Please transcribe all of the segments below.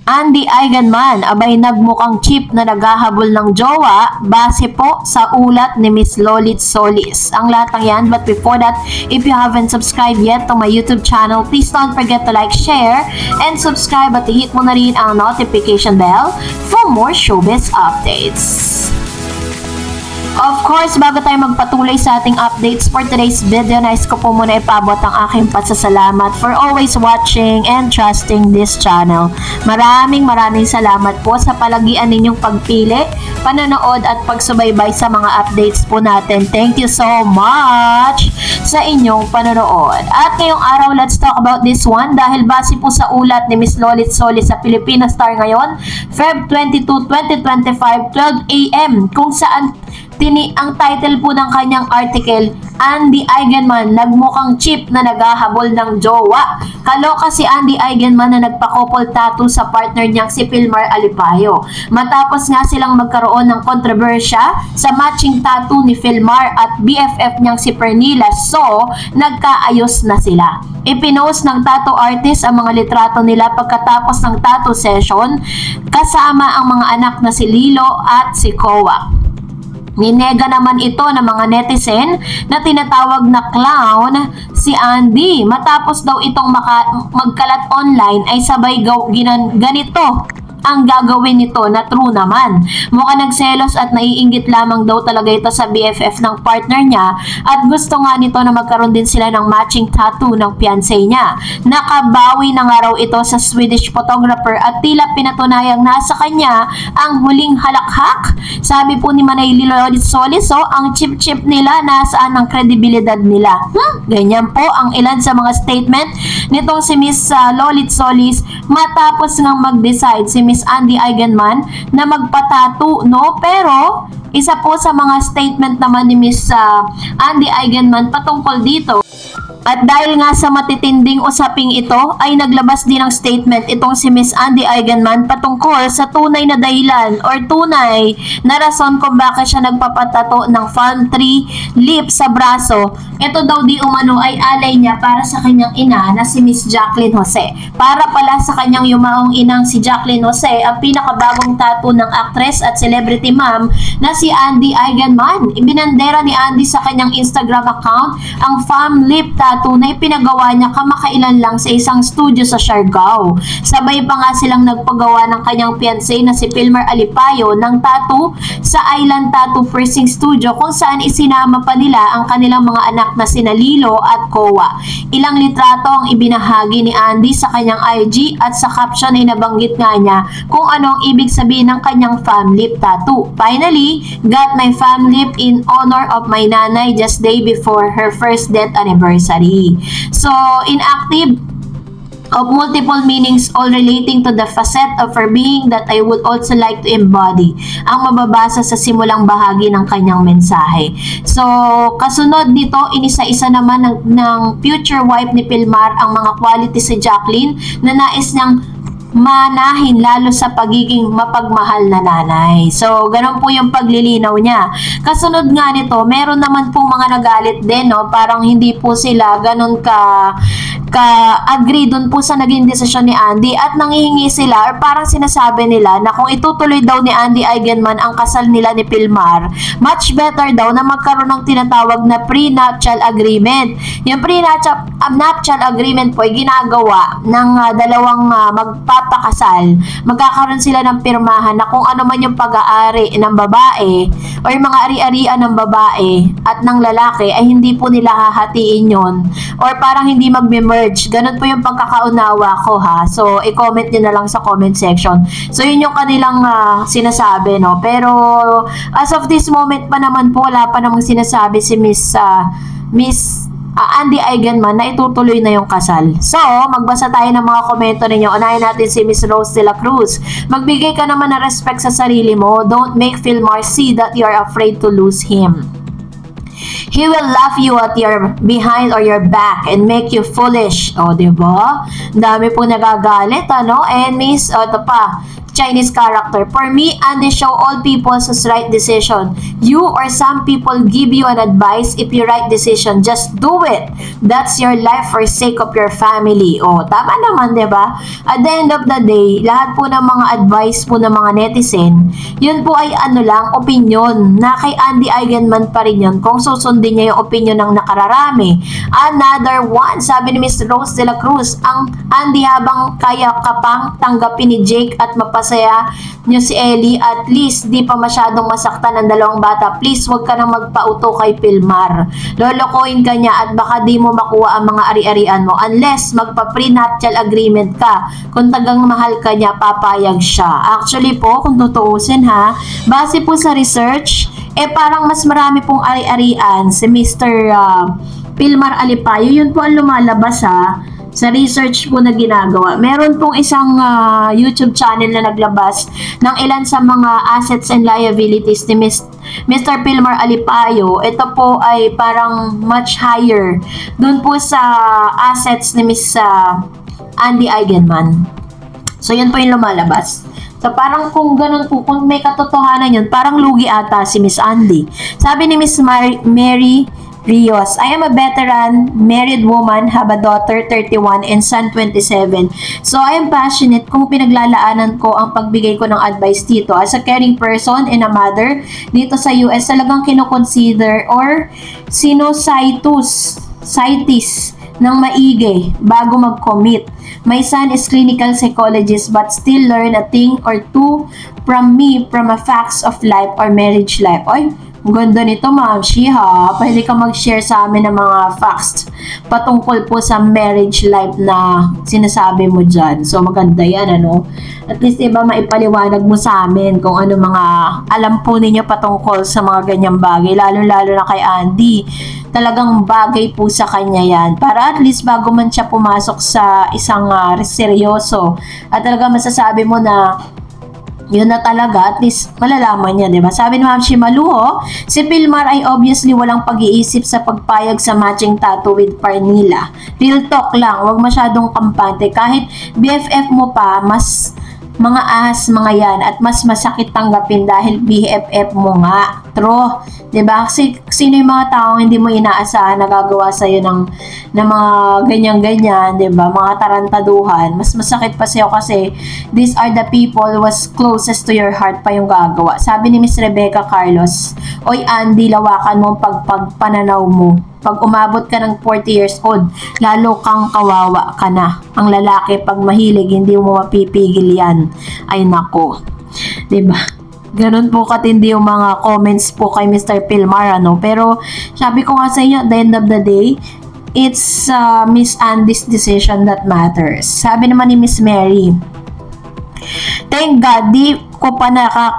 Andy Eigenman, abay nagmukhang cheap na naghahabol ng jowa base po sa ulat ni Miss Lolit Solis. Ang lahat ng yan, but before that, if you haven't subscribed yet to my YouTube channel, please don't forget to like, share, and subscribe at i-hit mo na rin ang notification bell for more showbiz updates. Of course, bago tayo magpatuloy sa ating updates for today's video, nais ko po muna ipabot ang aking pasasalamat for always watching and trusting this channel. Maraming salamat po sa palagian ninyong pagpili, panonood at pagsubaybay sa mga updates po natin. Thank you so much sa inyong panonood. At ngayong araw, let's talk about this one dahil base po sa ulat ni Miss Lolit Solis sa Filipina Star ngayon, Feb 22, 2025, 12 AM, kung saan ang title po ng kanyang article, Andy Eigenman, nagmukhang cheap na naghahabol ng jowa. Kaloka si Andy Eigenman na nagpa-couple tattoo sa partner niyang si Filmar Alipayo. Matapos nga silang magkaroon ng kontrobersya sa matching tattoo ni Filmar at BFF niyang si Pernilla, so nagkaayos na sila. Ipinost ng tattoo artist ang mga litrato nila pagkatapos ng tattoo session kasama ang mga anak na si Lilo at si Koa. Ninega naman ito ng mga netizen na tinatawag na clown si Andy. Matapos daw itong magkalat online ay sabay ganito ang gagawin nito na true naman. Mukhang nagselos at naiinggit lamang daw talaga ito sa BFF ng partner niya at gusto nga nito na magkaroon din sila ng matching tattoo ng fiancé niya. Nakabawi na nga raw ito sa Swedish photographer at tila pinatunayang nasa kanya ang huling halakhak. Sabi po ni Manay Lolit Solis, so ang chip-chip nila nasaan ang kredibilidad nila. Ganyan po ang ilan sa mga statement nitong si Miss Lolit Solis matapos ngang mag-decide si Miss Andy Eigenman na magpatato, no? Pero isa po sa mga statement naman ni Miss Andy Eigenman patungkol dito. At dahil nga sa matitinding usaping ito, ay naglabas din ng statement itong si Miss Andy Eigenman patungkol sa tunay na dahilan or tunay na rason kung bakit siya nagpapatato ng palm tree leaf sa braso. Ito daw di umano ay alay niya para sa kanyang ina na si Miss Jacqueline Jose. Para pala sa kanyang yumaong inang si Jacqueline Jose, ang pinakabagong tattoo ng actress at celebrity mom na si Andy Eigenman. Ibinandera ni Andy sa kanyang Instagram account ang palm leaf tattoo na ipinagawa niya kamakailan lang sa isang studio sa Siargao. Sabay pa nga silang nagpagawa ng kanyang fiancé na si Filmar Alipayo ng tattoo sa Island Tattoo Piercing Studio kung saan isinama pa nila ang kanilang mga anak na sina Lilo at Koa. Ilang litrato ang ibinahagi ni Andy sa kanyang IG at sa caption ay nabanggit nga niya kung ano ang ibig sabihin ng kanyang palm leaf tattoo. Finally, got my palm leaf in honor of my nanay just day before her first death anniversary. So, inactive of multiple meanings all relating to the facet of her being that I would also like to embody ang mababasa sa simulang bahagi ng kanyang mensahe. So, kasunod nito, inisa-isa naman ng future wife ni Filmar ang mga qualities si Jacqueline na nais niyang manahin lalo sa pagiging mapagmahal na nanay. So, ganun po yung paglilinaw niya. Kasunod nga nito, meron naman pong mga nagalit din, no? Parang hindi po sila ganun ka-agree dun po sa naging desisyon ni Andy at nangihingi sila or parang sinasabi nila na kung itutuloy daw ni Andy Eigenman ang kasal nila ni Filmar, much better daw na magkaroon ng tinatawag na prenuptial agreement. Yung prenuptial agreement po ay ginagawa ng dalawang magpapakasal. Magkakaroon sila ng pirmahan na kung ano man yung pag-aari ng babae o yung mga ari-arian ng babae at ng lalaki ay hindi po nila hahatiin yun or parang hindi magme-merge. Ganun po yung pagkakaunawa ko, ha. So, i-comment nyo na lang sa comment section. So, yun yung kanilang sinasabi, no. Pero, as of this moment pa naman po, wala pa namang sinasabi si Miss Andy Eigenman na itutuloy na yung kasal. So, magbasa tayo ng mga komento ninyo. Unahin natin si Miss Rose de la Cruz. Magbigay ka naman ng respect sa sarili mo. Don't make Filmar see that you are afraid to lose him. He will laugh you at your behind or your back and make you foolish. O, diba? Dami po nagagalit, ano? And Miss, ito pa. Chinese character. For me, Andy show all people who's right decision. You or some people give you an advice, if you right decision, just do it. That's your life for sake of your family. Oh, tama naman, diba? At the end of the day, lahat po ng mga advice po ng mga netizen, yun po ay ano lang, opinion. Na kay Andy Eigenman pa rin yun kung susundin niya yung opinion ng nakararami. Another one, sabi ni Miss Rose de la Cruz, ang Andy, habang kaya ka pang tanggapin ni Jake at mapasaya niyo si Ellie, at least di pa masyadong masaktan ng dalawang bata. Please, wag ka nang magpauto kay Pilmar. Lolokohin ka niya at baka di mo makuha ang mga ari-arian mo unless magpa-prenuptial agreement ka. Kung tagang mahal ka niya, papayag siya. Actually po, kung tutuusin ha, base po sa research, parang mas marami pong ari-arian si Mr. Pilmar Alipayo. Yun po ang lumalabas ha, sa research po na ginagawa. Meron pong isang YouTube channel na naglabas ng ilan sa mga assets and liabilities ni Mr. Pilmar Alipayo. Ito po ay parang much higher dun po sa assets ni Miss Andy Eigenman. So yun po yung lumalabas. So parang kung ganun po, kung may katotohanan yun, parang lugi ata si Miss Andy. Sabi ni Miss Mary Rios, I am a veteran, married woman, have a daughter, 31, and son, 27. So, I am passionate kung pinaglalaanan ko ang pagbigay ko ng advice dito. As a caring person and a mother, dito sa US, talagang kinoconsider or sinusitis ng maigi bago mag-commit. My son is clinical psychologist but still learn a thing or two from me from a facts of life or marriage life. Oy, ang ganda nito, Ma'am Shiha. Pwede ka mag-share sa amin ng mga facts patungkol po sa marriage life na sinasabi mo dyan. So, maganda yan, ano? At least, diba, maipaliwanag mo sa amin kung ano mga alam po ninyo patungkol sa mga ganyang bagay. Lalo-lalo na kay Andy. Talagang bagay po sa kanya yan. Para at least bago man siya pumasok sa isang seryoso at talaga masasabi mo na yun na talaga, at least malalaman niya, diba? Sabi ni Ma'am Shimaluho, si Pilmar ay obviously walang pag-iisip sa pagpayag sa matching tattoo with Parnila. Real talk lang, wag masyadong kampante. Kahit BFF mo pa, mas mga ahas mga yan at mas masakit tanggapin dahil BFF mo nga. True, diba? Kasi sino yung mga taong hindi mo inaasahan na gagawa sa'yo ng mga ganyan-ganyan, diba? Mga tarantaduhan. Mas masakit pa sa'yo kasi these are the people was closest to your heart pa yung gagawa. Sabi ni Miss Rebecca Carlos, oy Andy, lawakan mo pagpananaw mo. Pag umabot ka ng 40 years old, lalo kang kawawa ka na. Ang lalaki, pag mahilig, hindi mo mapipigil yan. Ay nako. Diba? Ganun po katindi yung mga comments po kay Mr. Pilmar, ano? Pero, sabi ko nga sa inyo, at the end of the day, it's Miss Andy's decision that matters. Sabi naman ni Miss Mary, thank God, di ko pa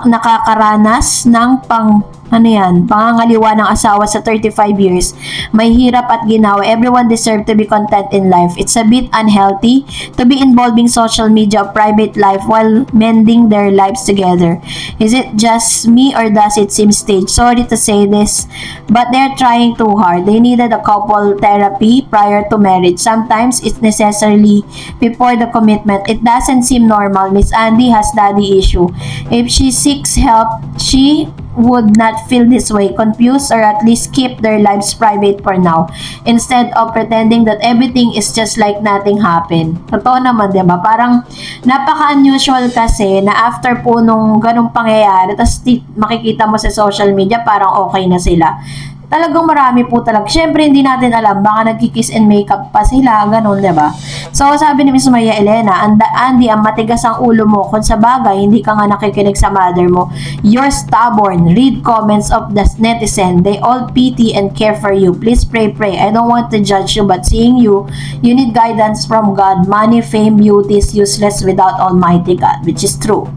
nakakaranas ng pangangaliwa ng asawa sa 35 years. May hirap at ginawa. Everyone deserve to be content in life. It's a bit unhealthy to be involving social media or private life while mending their lives together. Is it just me or does it seem staged? Sorry to say this, but they're trying too hard. They needed a couple therapy prior to marriage. Sometimes it's necessarily before the commitment. It doesn't seem normal. Miss Andy has daddy issue. If she seeks help, she would not feel this way, confused, or at least keep their lives private for now instead of pretending that everything is just like nothing happened. Totoo naman, diba? Parang napaka-unusual kasi na after po nung ganung pangyayari, tapos makikita mo sa social media parang okay na sila. Talagang marami po talaga. Siyempre, hindi natin alam. Baka nagkikiss and makeup pa sila. Ganun, diba? So, sabi ni Miss Maya Elena, Andy, ang matigas ang ulo mo. Kung sa bagay, hindi ka nga nakikinig sa mother mo. You're stubborn. Read comments of the netizen. They all pity and care for you. Please pray. I don't want to judge you, but seeing you need guidance from God. Money, fame, beauty is useless without Almighty God, which is true.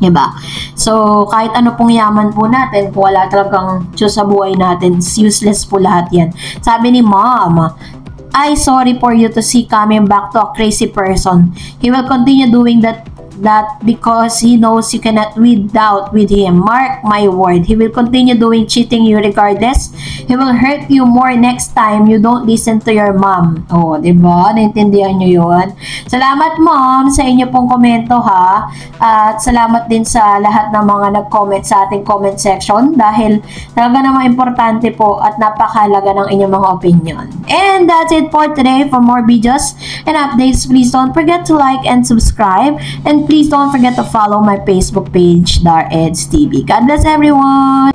Diba? So, kahit ano pong yaman po natin, kung wala talagang Diyos sa buhay natin, useless po lahat yan. Sabi ni Mom, I sorry for you to see coming back to a crazy person. He will continue doing that that because he knows you cannot doubt with him. Mark my word, he will continue doing cheating you regardless. He will hurt you more next time you don't listen to your mom. Oh, diba? Naintindihan nyo yun? Salamat, mom, sa inyo pong komento, ha? At salamat din sa lahat ng mga nag-comment sa ating comment section dahil talaga namang importante po at napakahalaga ng inyong mga opinion. And that's it for today. For more videos and updates, please don't forget to like and subscribe. And please don't forget to follow my Facebook page, Dar Eds TV. God bless everyone!